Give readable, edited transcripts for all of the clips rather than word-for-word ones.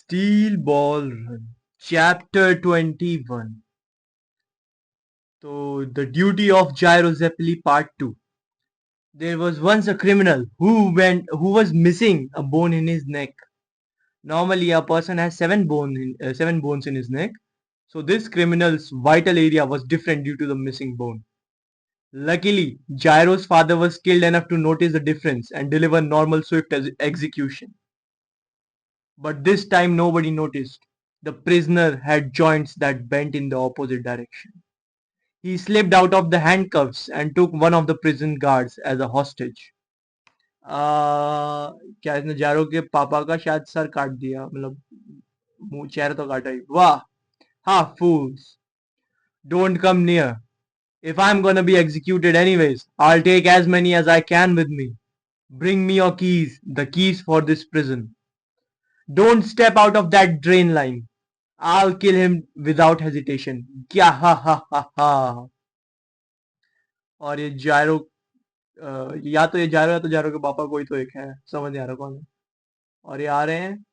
Steel Ball Run, Chapter 21. So, the duty of Gyro Zeppeli Part 2. There was once a criminal who was missing a bone in his neck. Normally, a person has seven bones in his neck. So, this criminal's vital area was different due to the missing bone. Luckily, Gyro's father was skilled enough to notice the difference and deliver normal swift execution. But this time nobody noticed. The prisoner had joints that bent in the opposite direction. He slipped out of the handcuffs and took one of the prison guards as a hostage. क्या इसने जारो के पापा का शायद sir काट दिया, मतलब मुंह चेहरा तो काटा ही. वाह. Ha, fools. Don't come near. If I'm gonna be executed anyways, I'll take as many as I can with me. Bring me your keys, the keys for this prison. Don't step out of that drain line. I'll kill him without hesitation. क्या हा हा हा हा. और ये जायरो, या तो ये जायरो या तो जायरो के पापा कोई तो एक है, समझ नहीं आ रहा कौन है. और ये आ रहे हैं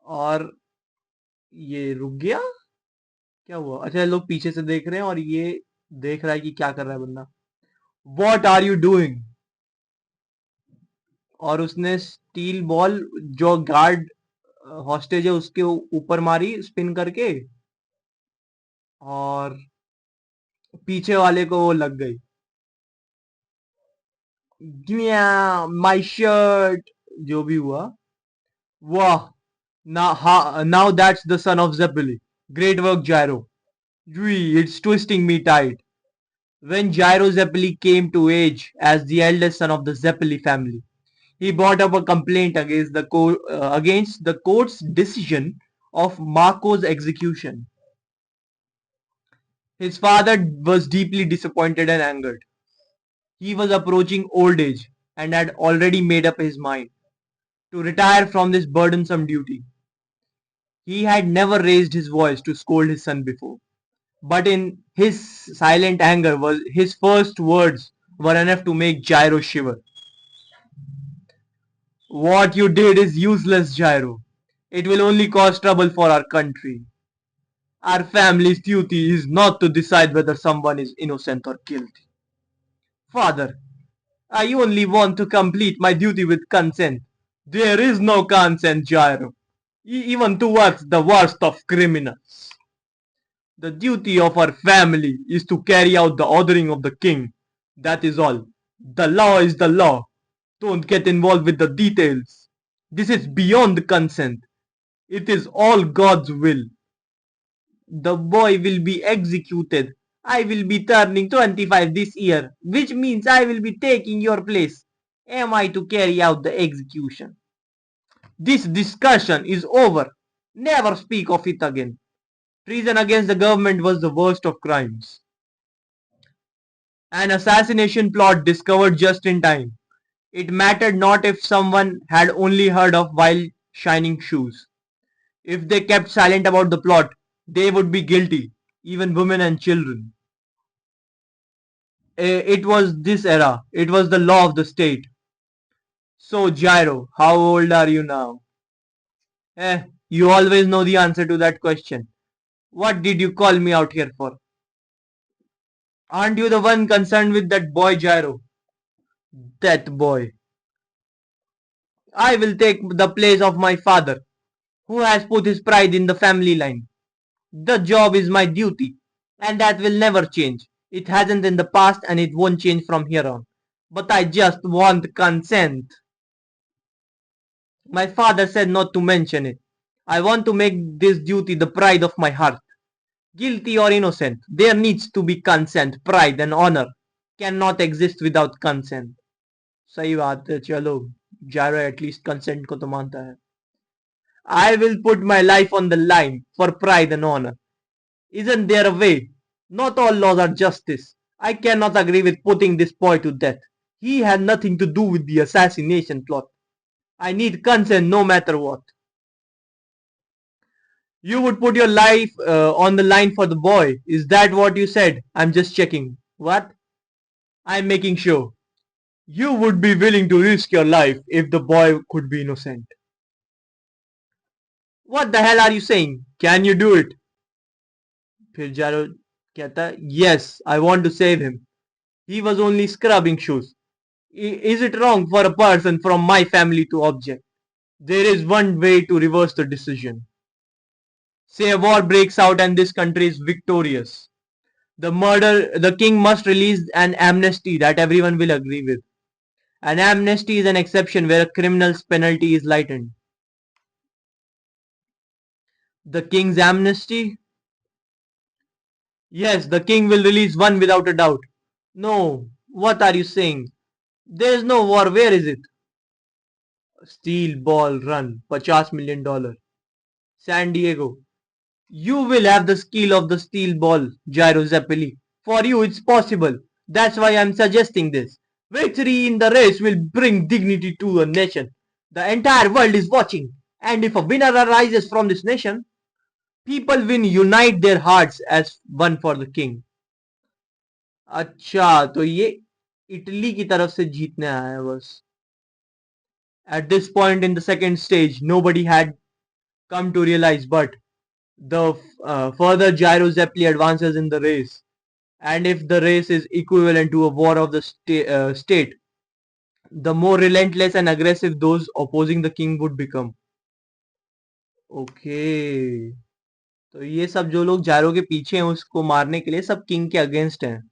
और ये रुक गया. क्या हुआ? अच्छा, लोग पीछे से देख रहे हैं और ये देख रहा है कि क्या कर रहा है बंदा. What are you doing? और उसने स्टील बॉल जो गार्ड हॉस्टेज है उसके ऊपर मारी स्पिन करके और पीछे वाले को वो लग गई. My shirt. जो भी हुआ. वाह. Now that's the son of Zeppeli. Great work, Gyro. Gee, it's twisting me tight. When Gyro Zeppeli came to age as the eldest son of the Zeppeli family, he brought up a complaint against the court's decision of Marco's execution. His father was deeply disappointed and angered. He was approaching old age and had already made up his mind to retire from this burdensome duty. He had never raised his voice to scold his son before, but in his silent anger was his first words were enough to make Gyro shiver. What you did is useless, Gyro. It will only cause trouble for our country. Our family's duty is not to decide whether someone is innocent or guilty. Father, I only want to complete my duty with consent. There is no consent, Gyro, even towards the worst of criminals. The duty of our family is to carry out the ordering of the king. That is all. The law is the law. Don't get involved with the details. This is beyond consent. It is all God's will. The boy will be executed. I will be turning 25 this year, which means I will be taking your place. Am I to carry out the execution? This discussion is over. Never speak of it again. Treason against the government was the worst of crimes. An assassination plot discovered just in time. It mattered not if someone had only heard of While Shining Shoes. If they kept silent about the plot, they would be guilty, even women and children. It was this era. It was the law of the state. So, Gyro, how old are you now? You always know the answer to that question. What did you call me out here for? Aren't you the one concerned with that boy, Gyro? That boy. I will take the place of my father, who has put his pride in the family line. The job is my duty, and that will never change. It hasn't in the past and it won't change from here on. But I just want consent. My father said not to mention it. I want to make this duty the pride of my heart. Guilty or innocent, there needs to be consent. Pride and honor cannot exist without consent. सही बात है. चलो, जायरो at least consent को तो मानता है. I will put my life on the line for pride and honor. Isn't there a way? Not all laws are justice. I cannot agree with putting this boy to death. He had nothing to do with the assassination plot. I need consent no matter what. You would put your life on the line for the boy. Is that what you said? I'm just checking. What? I'm making sure. You would be willing to risk your life if the boy could be innocent. What the hell are you saying? Can you do it? फिर जारो कहता है, yes, I want to save him. He was only scrubbing shoes. Is it wrong for a person from my family to object? There is one way to reverse the decision. Say a war breaks out and this country is victorious. The king must release an amnesty that everyone will agree with. An amnesty is an exception where a criminal's penalty is lightened. The king's amnesty? Yes, the king will release one without a doubt. No, what are you saying? There is no war, where is it? Steel Ball Run, $50 million. San Diego. You will have the skill of the steel ball, Gyro Zeppeli. For you, it's possible. That's why I'm suggesting this. Victory in the race will bring dignity to a nation. The entire world is watching. And if a winner arises from this nation, people will unite their hearts as one for the king. अच्छा तो ये Italy की तरफ से जीतने आया है बस. At this point in the second stage, nobody had come to realize, but the further Gyro Zeppeli advances in the race, and if the race is equivalent to a war of the state, the more relentless and aggressive those opposing the king would become. Okay. तो ये सब जो लोग जायरो के पीछे हैं उसको मारने के लिए सब किंग के अगेंस्ट हैं.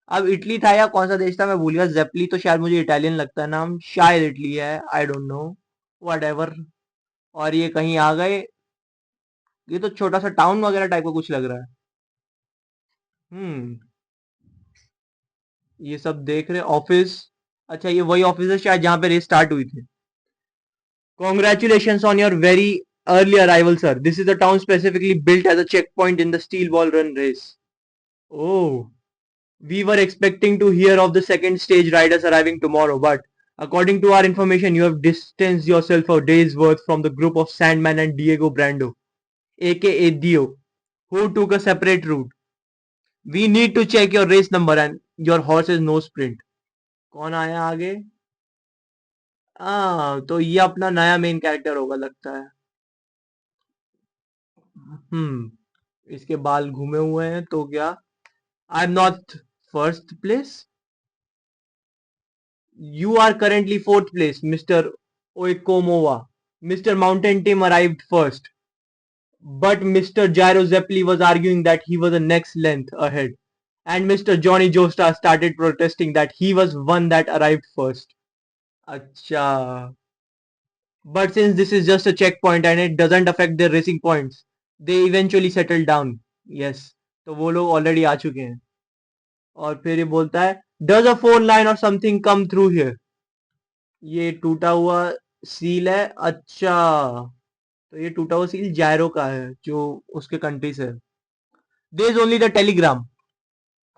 अब इटली था या कौन सा देश था मैं भूल गया. जेपली तो शायद मुझे इटालियन लगता है नाम, शायद इटली है, आई डोंट नो, व्हाटएवर. और ये कहीं आ गए. ये तो छोटा सा टाउन वगैरह टाइप का कुछ लग रहा है. हम्म. ये सब देख रहे ऑफिस. अच्छा ये वही ऑफिस है शायद जहाँ पे रेस स्टार्ट हुई थी. Congratulations on your very early arrival, sir. This is a town specifically built as a checkpoint in the steel ball run race. Oh, we were expecting to hear of the second stage riders arriving tomorrow, but according to our information, you have distanced yourself a day's worth from the group of Sandman and Diego Brando, aka Dio, who took a separate route. We need to check your race number and your horse's no sprint. कौन आया आगे? तो ये अपना नया main character होगा लगता है. इसके बाल घूमे हुए हैं तो क्या? I am not first place. You are currently fourth place mister Oyecomova. Mister Mountain Tim arrived first, but Mr. Gyro Zeppeli was arguing that he was the next length ahead, and Mr. Johnny Joestar started protesting that he was one that arrived first. अच्छा. But since this is just a checkpoint and it doesn't affect their racing points, they eventually settled down. Yes. तो वो लोग already आ चुके हैं. और फिर ये बोलता है डज अ फोन लाइन और समथिंग कम थ्रू हियर. ये टूटा हुआ सील है. अच्छा तो ये टूटा हुआ सील जायरो का है जो उसके कंट्री से है. There is only the telegram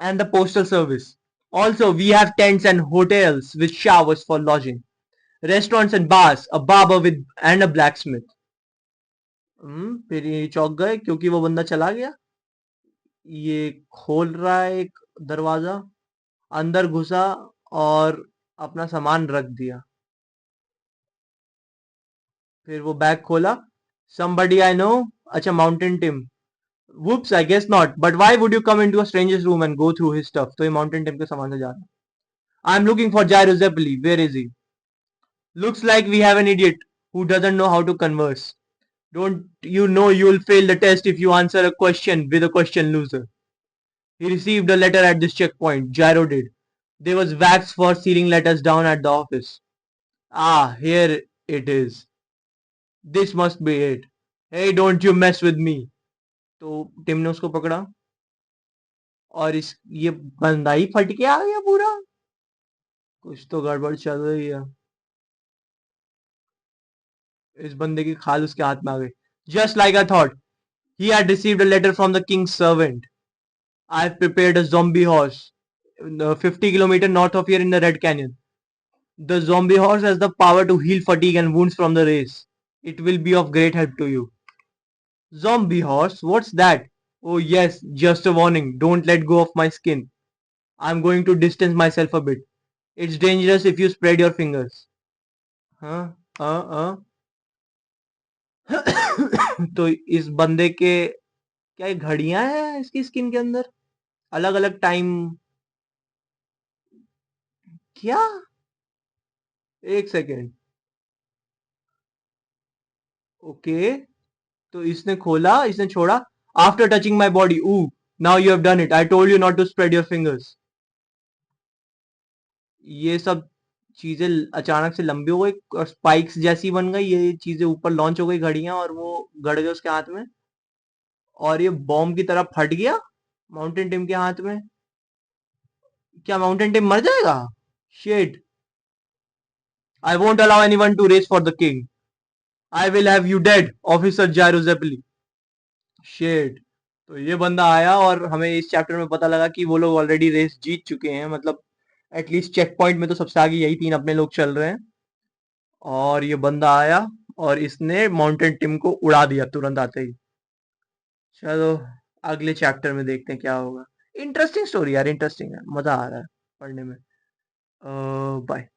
and the postal service. Also we have tents and hotels with showers for lodging, restaurants and bars, a barber with and a blacksmith. फिर ये चौंक गए क्योंकि वो बंदा चला गया. ये खोल रहा है एक दरवाजा, अंदर घुसा और अपना सामान रख दिया. फिर वो बैग खोला. somebody I know. अच्छा mountain Tim. whoops I guess not, but why would you come into a stranger's room and go through his stuff? तो ये माउंटेन टिम के सामान से जा रहा. I'm looking for Gyro Zeppeli. Where is he? Looks like we have an idiot who doesn't know how to converse. Don't you know you'll fail the test if you answer a question with a question loser? He received a letter at this checkpoint. Gyro did. There was wax for sealing letters down at the office. Here it is. This must be it. Hey, don't you mess with me. तो Tim ने उसको पकड़ा और इस ये बंदा ही फट के आ गया पूरा. कुछ तो गड़बड़ चल रही है. इस बंदे की खाल उसके हाथ में आ गई. Just like I thought. He had received a letter from the king's servant. I've prepared a zombie horse 50 kilometers north of here in the Red Canyon. The zombie horse has the power to heal fatigue and wounds from the race. It will be of great help to you. Zombie horse? What's that? Oh yes, just a warning. Don't let go of my skin. I'm going to distance myself a bit. It's dangerous if you spread your fingers. Huh? तो इस बंदे के क्या ये घड़ियां हैं इसकी skin के अंदर, अलग अलग टाइम? क्या? एक सेकेंड। ओके, तो इसने खोला, इसने छोड़ा। आफ्टर टचिंग माई बॉडी, ऊ, now you have done it, I told you not to spread your fingers. ये सब चीजें अचानक से लंबी हो गई और स्पाइक्स जैसी बन गई, ये चीजें ऊपर लॉन्च हो गई घड़ियां, और वो गड़ गए उसके हाथ में, और ये बॉम्ब की तरह फट गया माउंटेन टिम के हाथ में। क्या माउंटेन टिम मर जाएगा? Shit, I won't allow anyone to race for the king, I will have you dead officer Gyro Zeppeli. Shit. तो ये बंदा आया और हमें इस चैप्टर में पता लगा कि वो लोग ऑलरेडी रेस जीत चुके हैं, मतलब एटलीस्ट चेक पॉइंट में तो सबसे आगे यही तीन अपने लोग चल रहे हैं। और ये बंदा आया और इसने माउंटेन टिम को उड़ा दिया तुरंत आते ही। चलो अगले चैप्टर में देखते हैं क्या होगा। इंटरेस्टिंग स्टोरी यार, इंटरेस्टिंग है, मजा आ रहा है पढ़ने में। बाय।